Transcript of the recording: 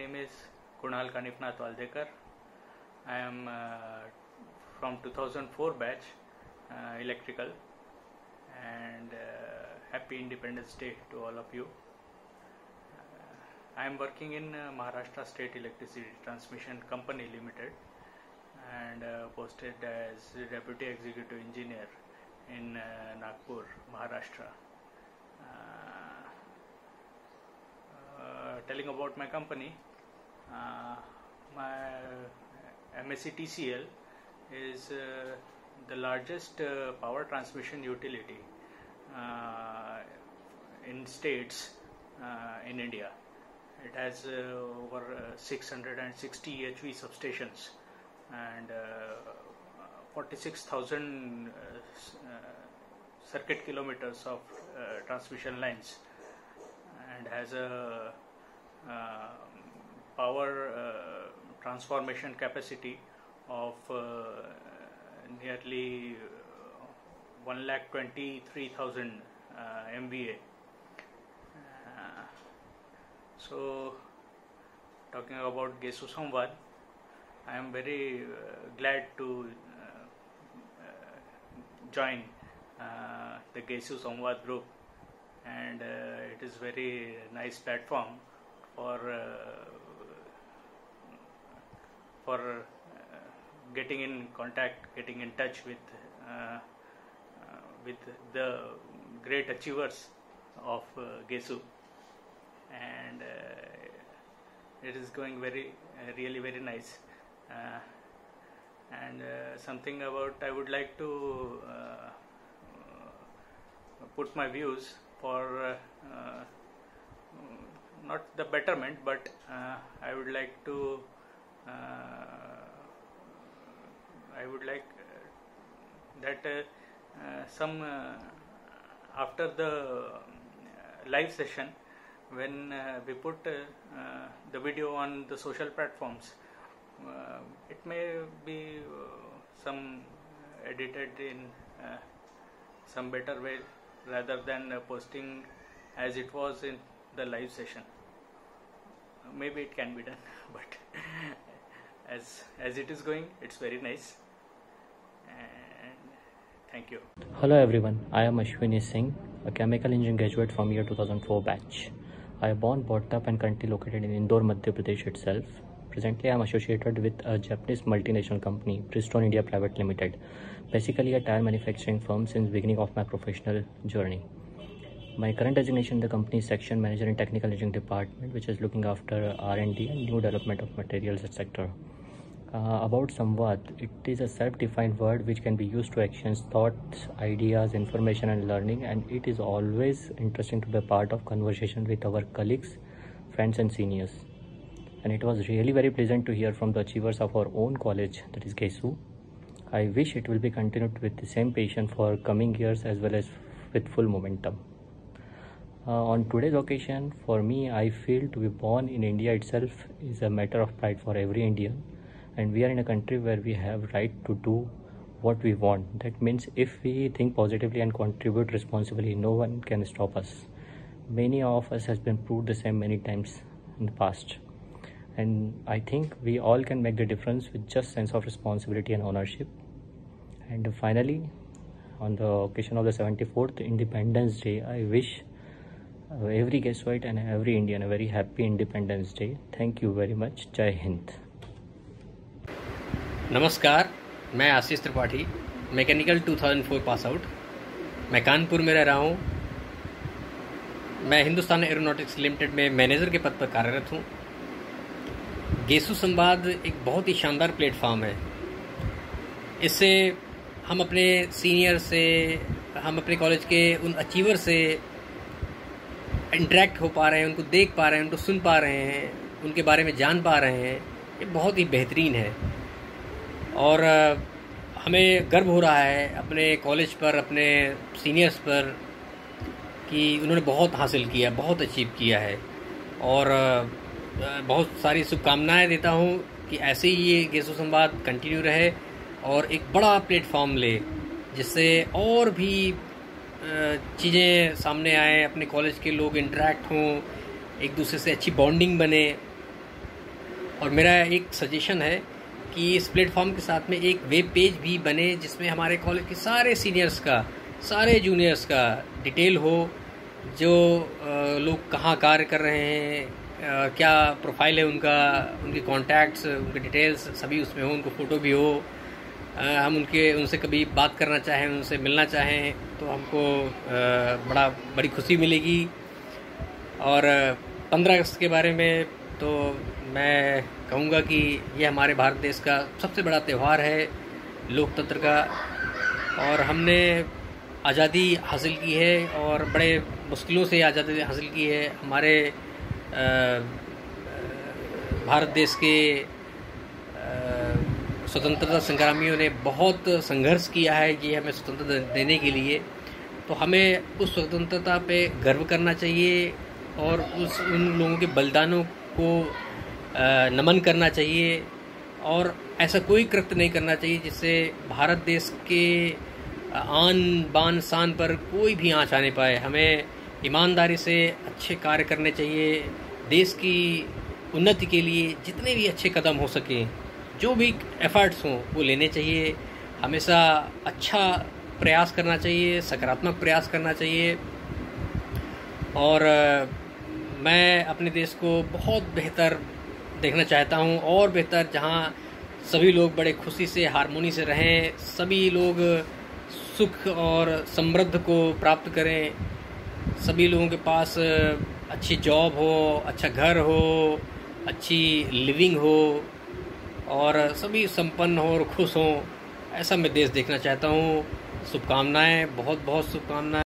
name is Kunal Kanipnath Waldekar. I am from 2004 batch electrical, and happy Independence Day to all of you. I am working in Maharashtra State Electricity Transmission Company Limited and posted as Deputy Executive Engineer in Nagpur, Maharashtra. Telling about my company, my MSC TCL is the largest power transmission utility in states in India. It has over 660 HV substations and 46,000 circuit kilometers of transmission lines, and has a power transformation capacity of nearly 1,23,000 MVA. So, talking about GESU Samvad, I am very glad to join the GESU Samvad group, and it is very nice platform for getting in contact, getting in touch with the great achievers of GESU, and it is going really very nice. And something about I would like to put my views for not the betterment, but I would like that some after the live session, when we put the video on the social platforms, it may be some edited in some better way rather than posting as it was in the live session. Maybe it can be done, but as it is going, it's very nice. And thank you. Hello everyone, I am Ashwini Singh, a chemical engineering graduate from year 2004 batch. I am born, brought up and currently located in Indore, Madhya Pradesh itself. Presently I am associated with a Japanese multinational company, Bridgestone India Private Limited, basically a tire manufacturing firm since beginning of my professional journey. My current designation in the company is Section Manager in Technical Engineering Department, which is looking after R&D and new development of materials, etc. About Samvad, it is a self-defined word which can be used to exchange thoughts, ideas, information and learning, and it is always interesting to be a part of conversation with our colleagues, friends and seniors. And it was really very pleasant to hear from the achievers of our own college, that is GESU. I wish it will be continued with the same passion for coming years as well as with full momentum. On today's occasion, for me, I feel to be born in India itself is a matter of pride for every Indian, and we are in a country where we have right to do what we want. That means if we think positively and contribute responsibly, no one can stop us. Many of us has been proved the same many times in the past, and I think we all can make the difference with just sense of responsibility and ownership. And finally, on the occasion of the 74th Independence Day, I wish every GESUite and every Indian a very happy Independence Day. Thank you very much. Jai Hind. नमस्कार, मैं आशीष Tripathi, mechanical 2004 pass out. मैं कानपुर में रह रहा हूँ। मैं Hindustan aeronautics limited में manager के पद पर कार्यरत हूँ। गेसु संवाद एक बहुत ही शानदार प्लेटफॉर्म है। इससे हम अपने सीनियर से, हम अपने कॉलेज के उन अचीवर से इंटरेक्ट हो पा रहे हैं, उनको देख पा रहे हैं, उनको सुन पा रहे हैं, उनके बारे में जान पा रहे हैं। ये बहुत ही बेहतरीन है और हमें गर्व हो रहा है अपने कॉलेज पर, अपने सीनियर्स पर, कि उन्होंने बहुत हासिल किया, बहुत अचीव किया है। और बहुत सारी शुभकामनाएं देता हूं कि ऐसे ही ये गेसु संवाद कंटिन्यू रहे और एक बड़ा प्लेटफॉर्म ले, जिससे और भी चीज़ें सामने आए, अपने कॉलेज के लोग इंटरेक्ट हों, एक दूसरे से अच्छी बॉन्डिंग बने। और मेरा एक सजेशन है कि इस प्लेटफॉर्म के साथ में एक वेब पेज भी बने जिसमें हमारे कॉलेज के सारे सीनियर्स का, सारे जूनियर्स का डिटेल हो, जो लोग कहाँ कार्य कर रहे हैं, क्या प्रोफाइल है उनका, उनके कॉन्टैक्ट्स, उनके डिटेल्स सभी उसमें हो, उनको फ़ोटो भी हो। हम उनसे कभी बात करना चाहें, उनसे मिलना चाहें तो हमको बड़ी खुशी मिलेगी। और 15 अगस्त के बारे में तो मैं कहूँगा कि यह हमारे भारत देश का सबसे बड़ा त्यौहार है लोकतंत्र का, और हमने आज़ादी हासिल की है और बड़े मुश्किलों से आज़ादी हासिल की है। हमारे भारत देश के स्वतंत्रता संग्रामियों ने बहुत संघर्ष किया है कि हमें स्वतंत्रता देने के लिए, तो हमें उस स्वतंत्रता पे गर्व करना चाहिए और उन लोगों के बलिदानों को नमन करना चाहिए। और ऐसा कोई कृत्य नहीं करना चाहिए जिससे भारत देश के आन बान शान पर कोई भी आँच आने पाए। हमें ईमानदारी से अच्छे कार्य करने चाहिए, देश की उन्नति के लिए जितने भी अच्छे कदम हो सकें, जो भी एफर्ट्स हों वो लेने चाहिए। हमेशा अच्छा प्रयास करना चाहिए, सकारात्मक प्रयास करना चाहिए। और मैं अपने देश को बहुत बेहतर देखना चाहता हूँ, और बेहतर, जहाँ सभी लोग बड़े खुशी से हारमोनी से रहें, सभी लोग सुख और समृद्धि को प्राप्त करें, सभी लोगों के पास अच्छी जॉब हो, अच्छा घर हो, अच्छी लिविंग हो और सभी संपन्न हो और खुश हों। ऐसा मैं देश देखना चाहता हूँ। शुभकामनाएं, बहुत बहुत शुभकामनाएं।